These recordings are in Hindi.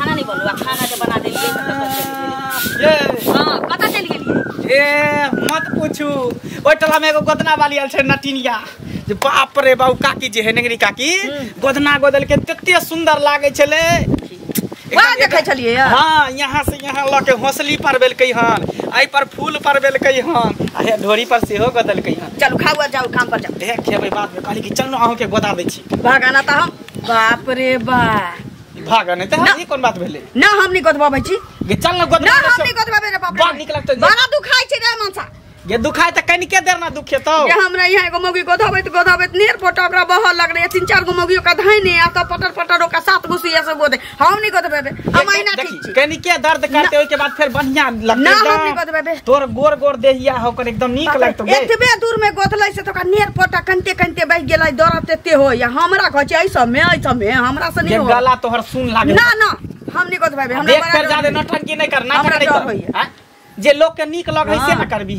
खाना नहीं बनवा खाना जो बना देलिए ये हां पता चल गेलिए ए मत पूछू ओइ टला में एगो गोदना वाली आल छे नटिनिया जे बाप रे बाऊ काकी जे है नेगरी काकी गोदना गोदल के तते सुंदर लागे छले वाह देखे छलिए हां यहां से यहां लके हौसली पर बेल कई हन आई पर फूल पर बेल कई हन आ ढोरी पर से हो गोदल कई हन चलो खाओ जाओ काम पर जाओ देख खेबै बाद में कहली कि चल न आहो के गोदा दै छी भागाना त हम बाप रे बा भागा नहीं तो ई कोन बात भेले ना हम नहीं गोदबाबै छी गे चल न गोदा ना हम नहीं गोदबाबै रे बाप रे बड़ निक लगत बड़ा दुखाई छै रे मनसा ये दुखाई त कनी के देर ना दुखे तो ये हमरा यहां एगो मौगी गोदबाबै नेर फोटो हमरा बहल लग रे 3-4 गो मौगी का धाइने आ त पटर पटर का 7 गुसी ऐसे गोदे हम नहीं गोदबाबै हम आइना ठीक छी कनी के दर्द करते ओय के बाद फिर बढ़िया लगते ना हम नहीं गोदबाबै तोर गोर गोर देहिया होकर एकदम नीक लगतो गे एतबे दूर में गोदलै से तो का नेर फोटो कंते कंते बह गेलै दर्द एते हो या हमरा कहै छै ऐ समय हमरा से नहीं हो गला तोहर सुन लागे ना ना हम नहीं गोदबाबै हमरा देख कर जादे नठनकी नहीं करना कर जे लोग के नीक लगे से न करबी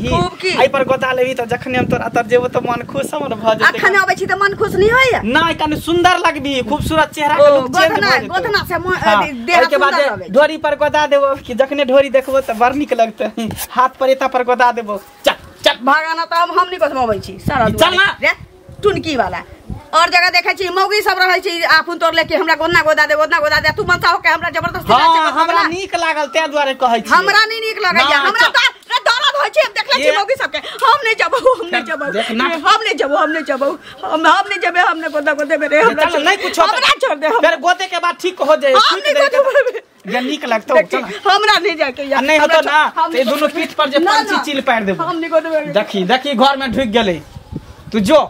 आई पर गोदा लेबी त जखने हम तोर अतर जेबो त मन खुश हमर भ जेते अखन आबै छी त मन खुश नहीं होय नहीं कने सुंदर लगबी खूबसूरत चेहरा के लोग चेंज भ जेते गोदना से देह के बाद ढोरी पर गोदा देबो कि जखने ढोरी देखबो त बड़ नीक लगते हाथ पर एता पर गोदा देबो चल चल भागाना त हम नहीं गोदबाबै छी सारा चल ना रे टुनकी वाला और जगह देखै छी मौगी सब रहै छी आफुन तोर लेके हमरा गोदना गोदा दे तू मनसा हो के हमरा जबरदस्ती हां हमरा नीक लागल ते द्वारे कहै छी हमरा नहीं नीक लगैया हमरा त दर्द होय छै देखले छी मौगी सब के हम नहीं जबो हम नहीं जबो हम नहीं जबे हमने गोदा गोदे मेरे हमरा नहीं कुछ हमरा छोड़ दे फिर गोदे के बाद ठीक हो जाए ये नीक लगतो चल हमरा नहीं जाके या नहीं होतो ना ते दोनों पीठ पर जे पंची चिल पार देबो हम नहीं गोदे देखी घर में ढुक गेलै तू जो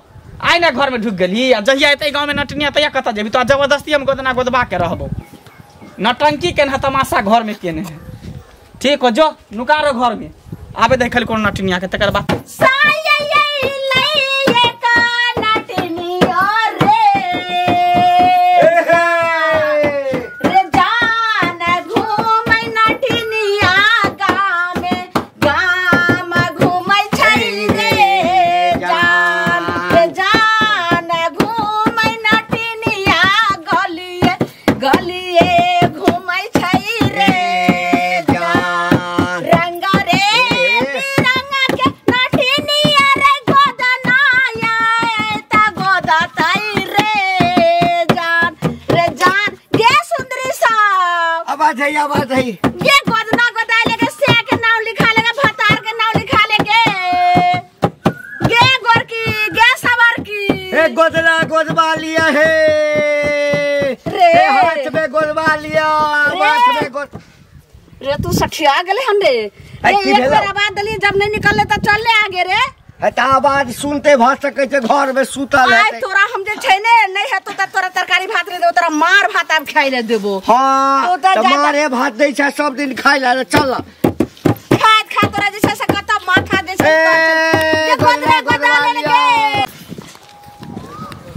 आई ना घर में ढुक गेली आ जहिया एतै गांव में नटनिया तैया कता जेबी तो जबरदस्ती हम गोदना गोदबा के रहबो नटंकी केन तमाशा घर में केने है ठीक हो जो नुकारो घर में आबे देखल कोन नटनिया के तकर बाद आवाज है ये गोदना गोदा लेके से के नाम लिखा लेके भतार के नाम लिखा लेके गे गोर की गे सवर की ए गोदना गोदवा लिया है रे हाथ में गोदवा लिया हाथ में गोद रे तू सठिया गेले हम रे एक बार आवाज दली जब नहीं निकलले त चलले आगे रे हटा आवाज सुनते भ सके छै घर में सुतल है आई तोरा हम जे छै ने नहीं है तो तोरा तरकारी भात रे दे तोरा मार भात आब खाइ ले देबो हां तो मारे भात दै छै सब दिन खाइ ले चल खा तोरा जैसे से कता माथा दे छै ये गोदना गोदा लेके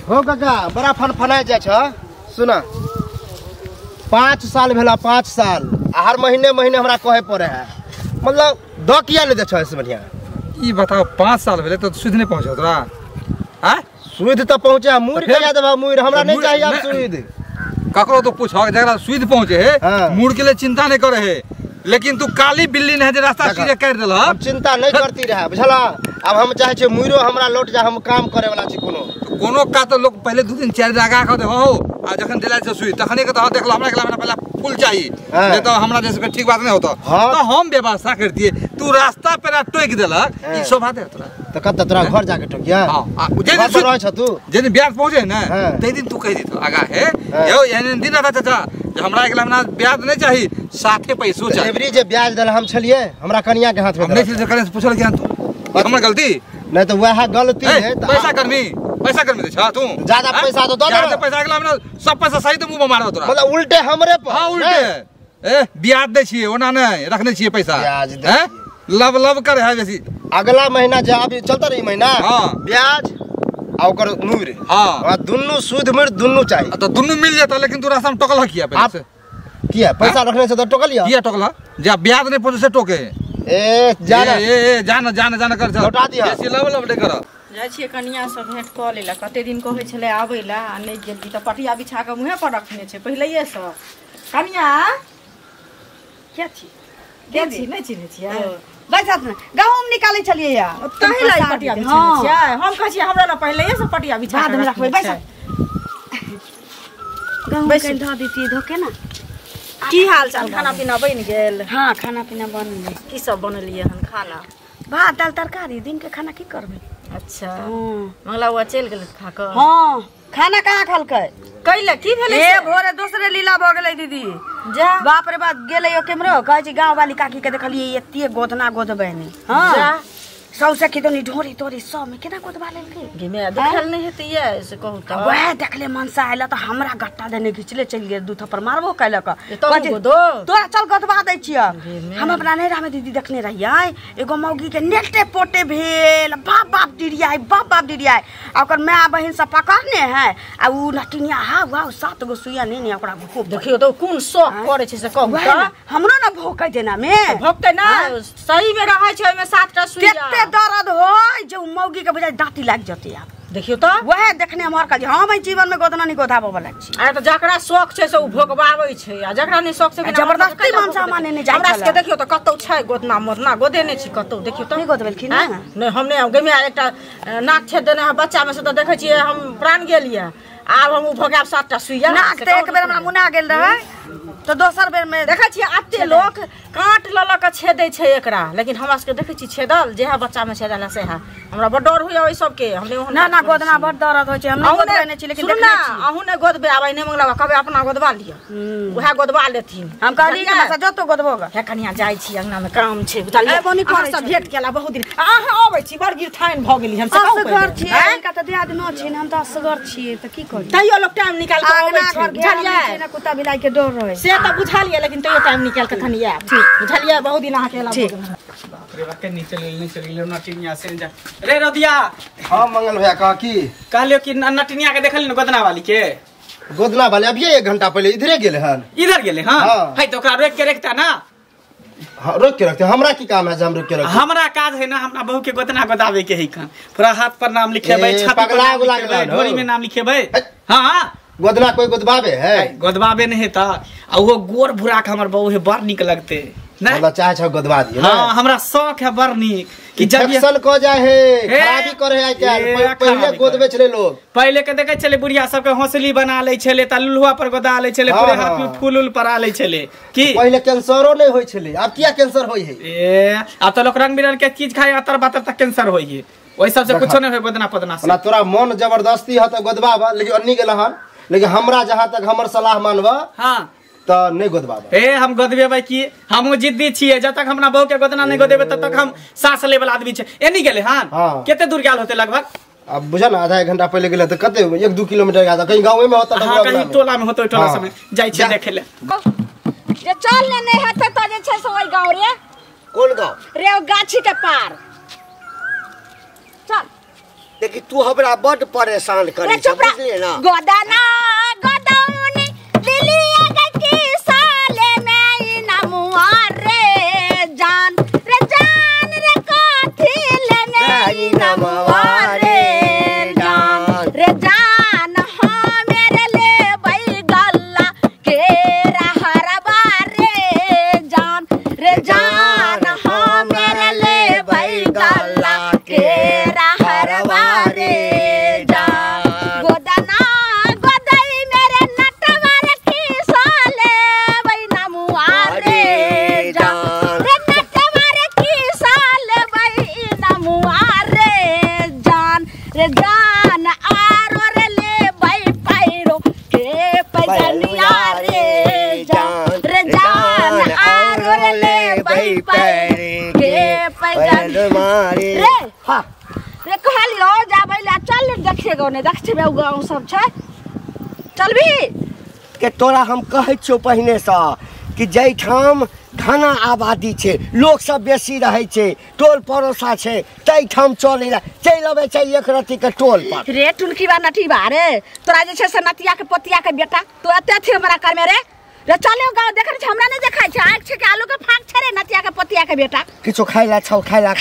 हो काका बड़ा फनफनाय जाय छ सुना 5 साल भेला 5 साल हर महीने हमरा कहे पड़े है मतलब द किया ले दे छ से बढ़िया ई बताओ 5 साल भेले तो सुध नहीं पहुंचो तोरा हां सुध तो पहुंचे मुड़ के याद बा मुड़ हमरा नहीं चाहिए अब सुध ककरो तो पूछो जकरा सुध पहुंचे है मुड़ के लिए चिंता नहीं करे है लेकिन तू काली बिल्ली ने रास्ता सीधे कर देला हम चिंता नहीं करती रहा बुझला अब हम चाहे छे मुइरो हमरा लौट जा हम काम करे वाला छी कोनो का तो लोग पहले 2 दिन 4 दिन आगा कर दे हो आ जखन देला से सुई तखने के तो देखलो हमरा के पहला फूल चाहिए नहीं तो हमरा जैसे ठीक बात नहीं होता तो हम व्यवस्था कर दिए तू रास्ता पे टोक देला ई शोभा दे तोरा तो कत तोरा घर जाके टोकिया हां जे दिन रह छ तू जे दिन ब्याज पहुंचे ना ते दिन तू कह दी तो आगा है यो एहन दिन आता चाचा हमरा के हमरा ब्याज नहीं चाहिए साथे पैसो चाहिए एवरी जे ब्याज दल हम छलिए हमरा कनिया के हाथ में नहीं से करे पूछल के तू हमर गलती नहीं तो वह गलती है पैसा करमी छ तू ज्यादा पैसा तो दे ज्यादा पैसा अगला महीना सब पैसा सही तो मुंह में मारब तोरा मतलब उल्टे हमरे पर हां उल्टे ए ब्याज दे छिए ओना नहीं रखने छिए पैसा हैं लब करे है बेसी अगला महीना जे अभी चलता रही महीना हां ब्याज आ ओकर मुर हां दुन्नु सूद मुर दुन्नु चाहिए तो दुन्नु मिल जाता लेकिन तू रास्ता में टोकल किया पहले से किया पैसा रखने से तो टोकल किया टोकला जा ब्याज नहीं पहुंचे से टोके ए जाना कर लौटा दिया बेसी लब दे कर जाइ छिए कनिया सब भेंट क लेला कते दिन कहै छले आबै ला आ नहीं जेबी त पटिया बिछा के मुहे पर रखने छै पहिलेये से कनिया क्या छी नहीं चिन्हे छियै बैठत ने गहूम निकाले चलिए यार तही लाई पटिया बिछेने छियै हम कहै छियै हमरा ल पहिले से पटिया बिछा बाद में रखबै बैठ गहूम के धो देती धोके ना की हाल चाल खाना पीना बन गेल हाँ खाना पीना बन गेल की सब बनलियै हन खाना भात दाल तरकारी दिन के खाना की करबै अच्छा मंगला हुआ चल गेल खा क हाँ खाना कहाँ खलकै कैले की भेलै ए भोरे दूसरे लीला भ गेलै दीदी जा बाप रे बाप गेलै ओ केमरो कहै छी गांव वाली काकी के देखलिए एते गोदना गोदबै ने हां सौसे की तोनी ढोरी तोरी सब में केना गोदबा लेलकै गे मैं देखल नहीं हेतै ये से कहू त वह देखले मनसा आइला त हमरा गट्टा देने घिचले चल गेल दू थप्पड़ मारबो कैलक गोदो तोरा चल गोदबा दै छियै हम अपना नैरा में दीदी देखने रहियै एगो मौगी के नेटे पोटे भेल बाप बाप डिरियाई आ ओकर माय बहिन सब पकड़ने है आ उ नटिनिया हा वाओ 7 गो सुइया ने ओकरा खूब देखियो त कोन शौक करे छै से कहू त हमरो न भोकै देना में भोकते ना सही में रहै छै ओमे 7 टा सुइया केते दर्द होय जे मौगी के बुझाय दांती लाग जते आब देखियो त वह देखने हमर कहली हम जीवन में गोदना नहीं गोदाबो वाला छी आ त जकरा शौक छै से उ भोकबाबै छै आ जकरा नहीं शौक छै जबरदस्ती मनसा माने नहीं जाय हमरा के देखियो त कतौ छै गोदना मोदना गोदे नहीं छी कतौ देखियो त नहीं गोदबेलखिन ना नहीं हमने गमे एकटा नाक छेद देने है बच्चा में से त देखै छियै हम प्राण गेलियै आब हम उ भोगाब 7 टा सुइया नाक त एक बेर हमरा मुना गेल रहै तो दोसर बेर में देखै छियै आते लोग काट ल के छेदै छै एकरा लेकिन हमरा सबके देखै छी छेदल जेहा बच्चा में छेदला से है हमरा बड डर होय ओइ सब के हमने ना ना गोदना बड दर्द होय छै हम नहीं गोदबे नहीं छी लेकिन देखले छी अहू ने गोदबे आबै नहीं मंगला कबे अपना गोदबा लिया उहा गोदबा लेथिन हम कहली कि मसा जतो गोदबोगा हे कनिया जाय छी अंगना में काम छै बुझलियै अहाँ सब भेट केला बहुत दिन अहाँ आबै छी बड़ गिरथाइन भ गेली हम सब असगर छी इनका त दियाद न छी हम त असगर छी त की करी तइयो लोग टाइम निकाल के आबै छै बुझलियै ना कुत्ता बिलाई के डर रहे से त बुझलियै लेकिन तइयो टाइम निकाल के खनिया ठीक बुझलियै बहुत दिन अहाँ केला बाप रे बाप के नीचे ले नटिनिया से जा रे रदिया हां मंगल भैया कहा की कहलियो कि नटिनिया के देखल न गोदना वाली के गोदना वाले अभी 1 घंटा पहले इधरे गेले हन इधर गेले हां है तो ओकरा रोक के रखता ना हाँ, रोक के रखते हमरा की काम है जे हम रोक के रखते हमरा काज है ना हमरा बहू के गोदना गोदावे के है खान पूरा हाथ पर नाम लिखेबै छाती पर नाम लिखेबै ढोरी में नाम लिखेबै हां गोदना कोई गोदबावे है गोदबावे नहीं त आ वो गोर भुरा के हमर बहू है बड़ निक लगते ना मतलब चाहे छ गोदबा दिए हां हमरा शौक है बड़ निक कि जब एक्शन को जाए है खराबी करे है क्या पहले गोदबे चले लोग पहले के देखे चले बुढ़िया सब के हौसली बना ले चले त लुलुआ पर गोदा ले चले पूरे हाथ में फूल उल परा ले चले की पहले कैंसरो नहीं होय छले अब क्या कैंसर होय है ए आ तो लोग रंग बिरंग के चीज खाए अतर बातर तक कैंसर होय है ओइ सब से कुछो नहीं होय गोदना पदना से ना तोरा मन जबरदस्ती है त गोदबाबा लेकिन अन्नी गेल हन लेकिन हमरा जहां तक हमर सलाह मानबा हां त नहीं गोदबाबा ए हम गोदबेबै की हमहु जिद्दी छियै जब तक हमरा बहू के गोदना नहीं गोदेबै तब तक हम सांस लेवल आदमी छै एनी गेले हां केते दूर गेल होते लगभग अब बुझा ना आधा 1 घंटा पहले गेले त कते 1-2 किलोमीटर ज्यादा कहीं गांव में होता हां कहीं टोला में होतो टोला समय जाय छै देखे ले जे चल ने नहीं हते त जे छै से ओइ गांव रे कौन गांव रे गाछी के पार चल देखी तू हमरा बड़ परेशान करे छ बुझले ना गोदना गोदौनी दिलिया के की साले में नमुआ रे जान रे कथी ले में नमुआ रे जान हां मेरे ले बई गल्ला के रहरबा रे जान हां मेरे ले बई गल्ला के रहरबा रे गाँव सब छै चलबी के तोरा हम कहै छियौ पहिने से कि जैठाम घना आबादी छै लोग सब बेसी रहै छै टोल पड़ोसा छै तैठाम चलै ला चलि अबै छै एक रत्ती के टोल पर रे टुनकीबा नटीबा रे तोरा जे छै से नतिया के पोतिया के बेटा तो एते थी हमरा कर में रे चलो गाँव देखे छै हमरा नहीं देखाय छै आँख छै के आलू के फाक छै रे नतिया के पोतिया के बेटा किछो खाइला छौ खाइला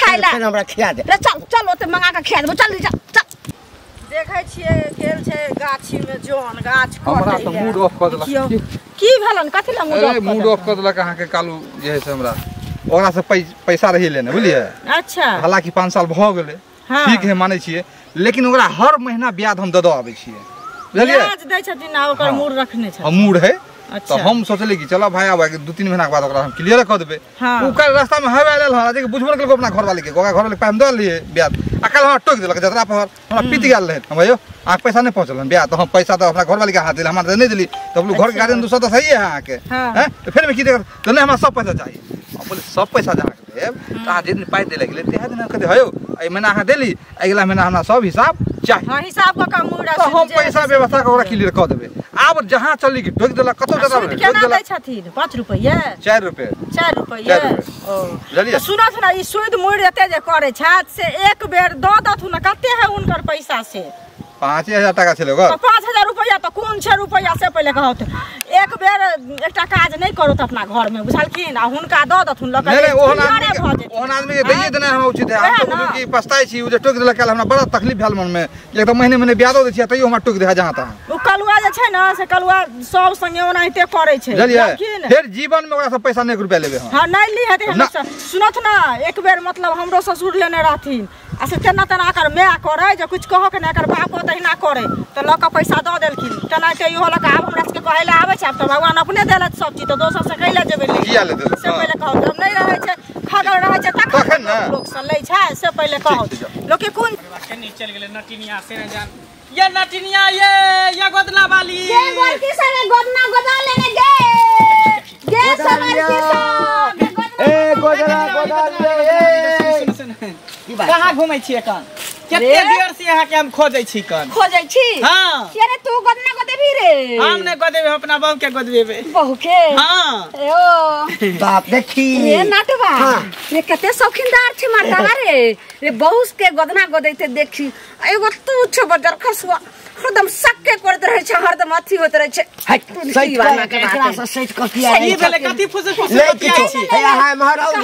हमरा खिया दे रे चल चल ओते मंगा के खिया देबो चल चल देखै छियै गेल छै गाछी में जोन गाछ हमरा तो मूड ऑफ कर देलक की भेलन कथि ला मूड ऑफ मूड ऑफ कर देलक अहाँ के कालू जे है से हमरा ओकरा से पैसा रही लेने बुझलिए अच्छा हालांकि 5 साल भ गेलै ठीक है मानै छियै लेकिन ओकरा हर महीना ब्याज हम दऽ आबै छियै बुझलिए ब्याज दै छथिन आ ओकर मूड रखने छै मूड है तो हम सोचले कि चलो भाई आबे 2-3 महीना के बाद ओकरा हम क्लियर कर देबे उ कल रास्ता में हवे आयल ह जे बुझबो के अपना घर वाले के घर वाले पैम दऽ लिए ब्याज अकल हम टोक देलक जतरा पर हमरा पीट गेल रहे हम भैयो आ पैसा नहीं पहुंचल ब्याज तो हम पैसा तो अपना घर वाले के हाथ दिल हमरा नहीं दिली तो लोग घर के गार्डन दूसरा तो सही है अहाँ के हैं तो फिर में की देख तो नहीं हमरा सब पैसा चाहिए हम बोले सब पैसा जहाँ के देब ता जे दिन पाई दे लगले ते दिन कहते हयो ए महीना अहाँ देली अगला महीना हमरा सब हिसाब चाहिए हां हिसाब का मूड तो हम पैसा व्यवस्था के ओकरा क्लियर कर देबे अब जहाँ चली की ठोक देलक कतो ज्यादा ठोक देलक छथिन 5 रुपया 4 रुपया 4 रुपया ओ सुना सुना ई सूद मूड एते जे करे छात से एक बेर दऽ दथु न कते है उनकर पैसा से 5000 टाका छले ओकर 5000 रुपया तो कोन 6 रुपया से पहले कहत एक बेर एकटा काज नहीं करो त अपना घर में बुझलखिन आ हुनका दऽ दथुन लक ओहन आदमी के दैये देना हम उचित है हम तो कि पछताई छी उ जे टोक देलक हमरा बड़ा तकलीफ भेल मन में एक तो महीने महीने ब्याजो दै छी तइयो हमरा टोक दे है जहां तहां उ कलुआ जे छै ना से कलुआ सब संगे ओनाहिते करे छै फिर जीवन में ओकरा से पैसा 1 रुपया लेबे हां नहीं ली हेते हम सुनत ना एक बेर मतलब हमरो ससुर लेने रहथिन आ से तेना तेना कर मैं करे जे कुछ कहो के ना कर बाप तहिना करे तो लक पैसा दऽ देलखिन तेना के इहो लक आब हमरा के कहै ले आबै छै अब तो भगवान अपने देलत सब चीज तो दोसर से कैला जेबे किया ले देलक से पहले कहौ जब नहीं रहै छै खगल रहै छै तखन लोग से लै छै से पहले कहौ लोग के कोन के नीचे चल गेले नटिनिया से न जान ये नटिनिया ये गोदना वाली ये गोरकी से गोदना गोदा लेने गे समर की सा ए गोदना गोदा ले कहां घुमै छी एखन केते देर से यहाँ के हम खोजै छी कन खोजै छी हां अरे तू गोदना गोदेबी रे हम ने गोदेबे अपना बहू के गोदेबे बहू के हां ओ बाप देखी ये नटवा ये कते शौकीनदार छै मारता रे बहू के गोदना गोदैते देखी एगो तू छ बजर खसवा हरदम सक्के करत रहे छै हरदम अथी होत रहे छै सही वाला के एकरा से सच कथिया सही भेले कथि फुसे किछु है हाय महाराज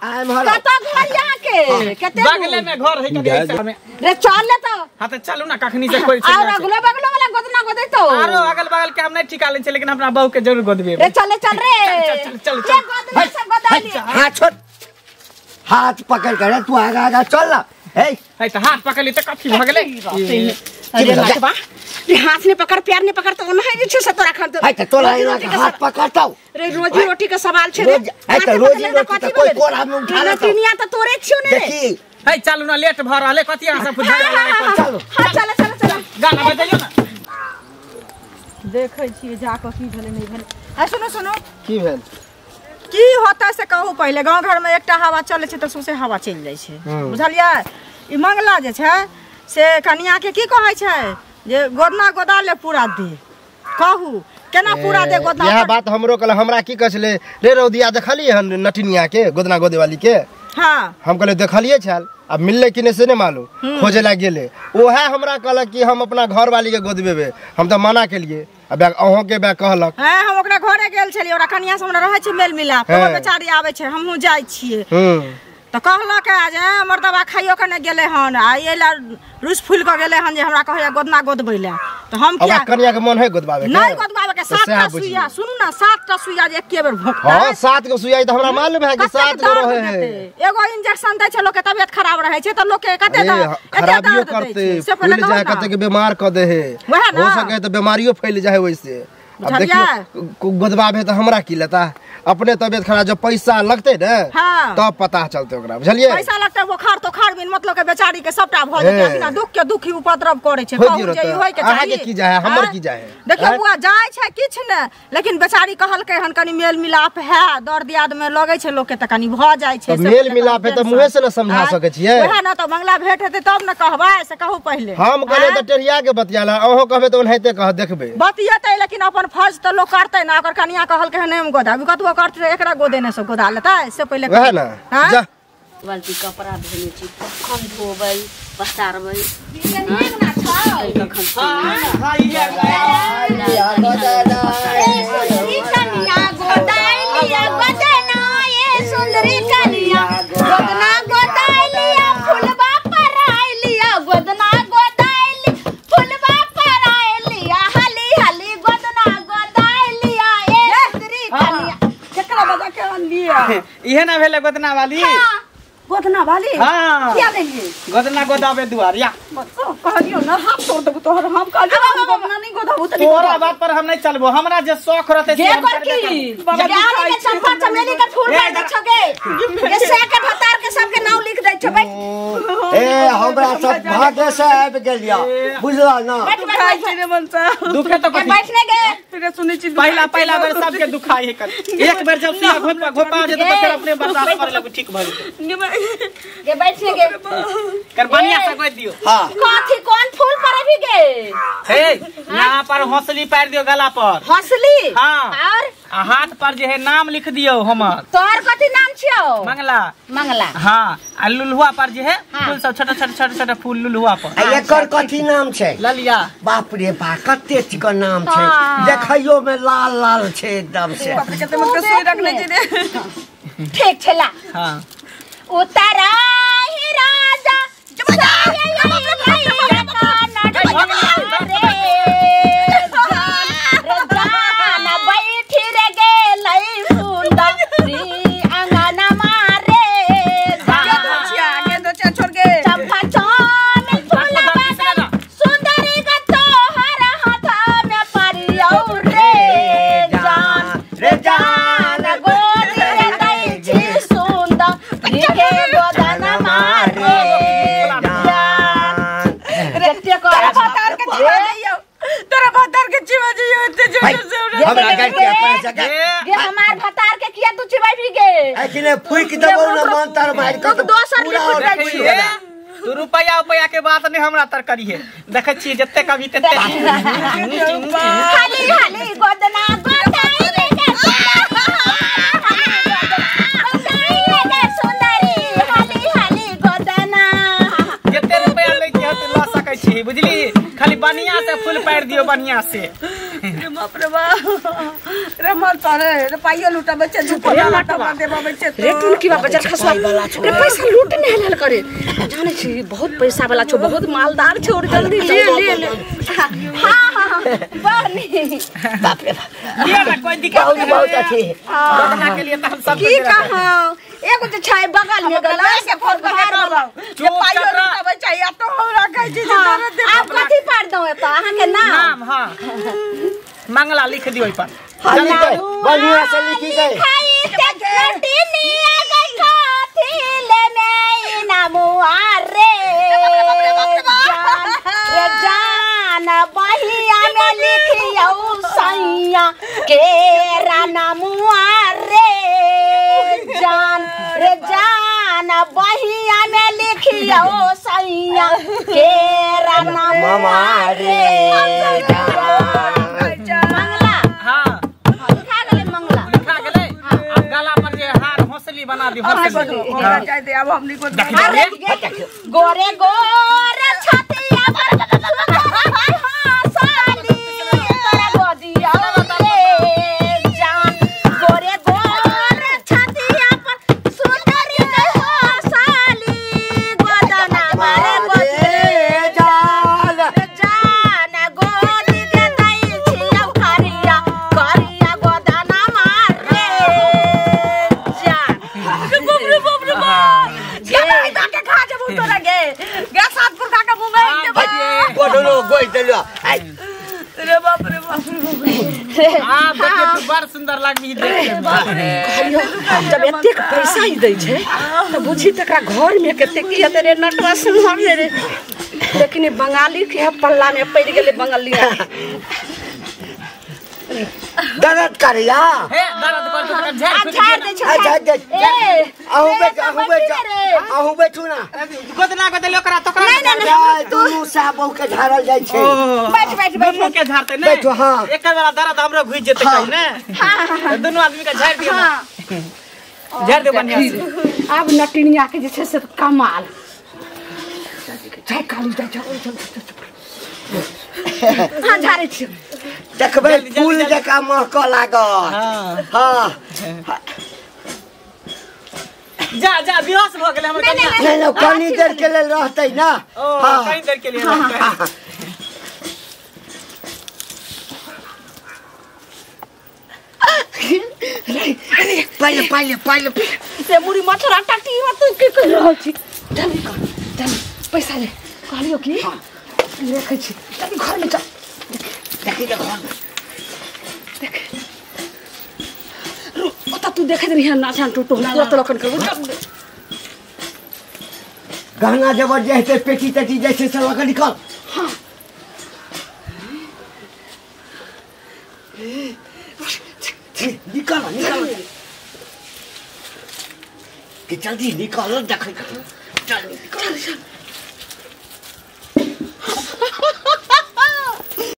हाय महाराज कत घर यहाँ के कते बगले में घर है कते में रे चल ले तो हां त चलू ना कखनी से कोई छै और अगले बगल वाला गोदना गोदै तो आरो अगल बगल के हम नहीं ठिका ले छै लेकिन अपना बहू के जरूर गोदबे रे चल रे चल गोदना से गोदा ले हाथ छोड़ हाथ पकड़ कर तू आगा आगा चल ना ए त हाथ पकड़ ली त कथि भ गेले अरे लटवा ये हाथ ने पकड़ पैर ने पकड़ तो ओना जे छै से तोरा खन है त तोला हाथ पकड़ताऊ रे रोजी रोटी का सवाल छै रे है त रोजी रोटी कोई कोरा में उठा ले दुनिया त तोरे छियो ने देखी है चलू ना लेट भ रहले कथि अहाँ सब बुझा चलो हां चल गाना बजाइयो ना देखै छियै जाके की भेलै नहीं भेलै आ सुनो की भेल की होता से कहू पहले गांव घर में एकटा हवा चले छै त सोसे हवा चल जाय छै बुझलियै ई मंगला जे छै से कनिया के की कहै छै जे गोदना गोदा ले पूरा दे कहू केना पूरा दे गोदना यह बात हमरो कहले हमरा की कहले रे रौदिया देखलिए हन नटिनिया के गोदना गोदे वाली के हां हम कहले देखलिए छल अब मिलले कि नहीं से नहीं मालूम खोजे ला गेले ओहे हमरा कहलक कि हम अपना घर वाली के गोदबेबे हम तो मना के लिए अब अहों के बे कहलक हां हम ओकरा घरे गेल छलिए ओकरा कनिया से हमरा रहै छै मेल मिलाप तो बेचारी आबै छै हमहू जाय छियै तो कहलक आज हमर दवा खाइयो के नहीं गेले हन आ एला रुस फूल के गेले हन जे हमरा कहया गोदना गोदबै ले तो हम क्या कनिया के मन है गोदबावे के नहीं गोदबावे के 7टा सुइया सुनू ना 7टा सुइया जे एके बेर भोंकता हां 7 के सुइया त हमरा मालूम है कि 7 गो रहे है एगो इंजेक्शन दै छै लोग के तबियत खराब रहै छै त लोग के कते खराबियो करते फूल जाए कते के बीमार क दे है हो सके त बीमारियो फैल जाए वैसे अब देखियो गोदबावे त हमरा की लेता अपने तबियत खराब जब पैसा लगते न तब पता चलते ओकरा बुझलिए पैसा लगते बुखार तो खार बिन मतलब के बेचारी के सबटा भ जेते बिना दुख के दुखी उपद्रव करे छै कहू जे होय के चाहिए की जाय हमर की जाय देखियो बुआ जाय छै किछ न लेकिन बेचारी कहल के हन कनी मेल मिलाप है दर दियाद में लगे छै लोग के त कनी भ जाय छै मेल मिलाप है त मुंह से न समझा सके छियै ओहे न त मंगला भेट हेते तब न कहबै से कहू पहले हम कहले त टेरिया के बतियाला अहो कहबे त ओनहिते कह देखबे बतियेतै लेकिन अपन फर्ज त लोग करतै ना ओकर कनिया कहल के नेम गोदा भी कतबो करतै एकरा गोदेने से गोदा लेता से पहले वह ना जा बाल्टी कपड़ा धोने छी कखन धोबै पसारबै नीक ना छै कखन हां ये सुंदरी कनिया गोदाइलिया गोदना ये सुंदरी कनिया गोदना गोदाइलिया फुलवा पराइलिया गोदना गोदाइली लिया इहे ना भेले गोदना वाली गोदना वाली हाँ क्या ले लिए गोदना गोदावे दुआरिया कहलियो ना हाथ तोड़ देबो तोहर हम कहलियो हम गोदना नहीं गोदाबो त तोरा बात पर हम नहीं चलबो हमरा जे शौक रहते से हम करबे यार के चंपा चमेली के फूल काट दे छगे ये से के भतार के सब के नाम लिख दे छ बैठ ए हमरा सब भागे से आबि गेलिया बुझला ना खाइ छै रे मनसा दुखे तो कथि बैठने गे फिर सुनै छी पहला बेर सबके दुखाई है कर एक बेर जब सिया घोपा जे तो फिर अपने बर्दाश्त करे लगो ठीक भ जेते गे बैठने गे कर बढ़िया से कोई दियो हां कथि कोन फूल पर अभी गे हे यहां पर हौसली पैर दियो गला पर हंसली हां और हाथ पर जे है नाम लिख दियो हमर तोर कथि नाम छियो मंगला मंगला हां आ लुलहुआ पर जे है फूल सब छोटा फूल लुलहुआ पर आ एकर कथि नाम छै ललिया बाप रे बा कते चिकन नाम छै देखैयो में लाल लाल छै एकदम से कते मत के सोई रखने छै रे ठीक छला हां उतरा ही राजा हमार भतार के किया तू चिबाई भी गे ऐखने फुइक देबो न मन तार मार के दोसर लिख दे छी तू रुपया के बात नहीं हमरा तर करी है देखे छी जत्ते कभी तत्ते खाली खाली गोदना गोदाई रे सुंदरी खाली खाली गोदना जत्ते रुपया ले के तू ला सकै छी बुझली खाली बढ़िया से फूल पैर दियो बढ़िया से बाप रे रे मर तारे रे पाइयो लूटा बच्चे दुपहिया लूटा देबा बच्चे रे तू की बाप बच्चा खसवा रे पैसा लूट ने हलाल करे जाने छी बहुत पैसा वाला छो बहुत मालदार छो और जल्दी ले हां बनी बाप रे ये ना कोई दिक्कत बहुत अच्छी बढ़िया के लिए तो हम सब की कहां एगो जे छाय बगल में गला से फोन बाहर ये पाइयो लूटा बच्चा या तो हमरा कहै छी आप कथि पार दो त अहाँ के नाम हां मंगला लिख दियो ई पर बढ़िया से लिखी गई बहिया में लिखियो सैया के रानमुआ रे जान रे जान बहिया में लिखियो सैया के रानमुआ रे मंगला हां लिखा गेले मंगला लिखा गेले अब गला पर जे हार हौसली बना दी हौसली जाय दे अब हमनी को गोरे गोरे छतिया पर बड़ सुंदर लागबी देखे जब एते पैसा ही दै छै त बुझी तकरा घर में कते की हेते रे नटवा सुनहर रे लेकिन बंगाली के पल्ला में पड़ गेले बंगालिया दर्द करिया हे दर्द कर तो झाड़ दे छै ए आहू बैठू ना गोदना को देलियो करा तो नहीं दुनू साबो के झाड़ल जाय छै बैठ बैठ दोनों के झाड़ते ने बैठो हां एक वाला दर्द हमरो घुस जेते कहीं ने हां दोनों आदमी का झाड़ दियो ना झाड़ दे बढ़िया से अब नटिनिया के जे छै से कमाल जाय काली जाय हां झाड़े छी देखबै फूल जका महक लागत हां जा जा बेहोश भ गेले हमर कन्या नहीं कनी देर के लेल रहतै ना हां कनी देर के लिए रहतै पहले पहले पहले से मुड़ी मछरा टाटी तू की कर रहल छी चल चल पैसा ले कहलियो की रखै छी चल घर में चल देखी ले घर में देख ओता तू देखत रही नाचा टूटो तो लखन कर गहना जबर जैसे पेटी तटी जैसे से लगा निकल हां निकल निकल कि जल्दी निकल देख चल चल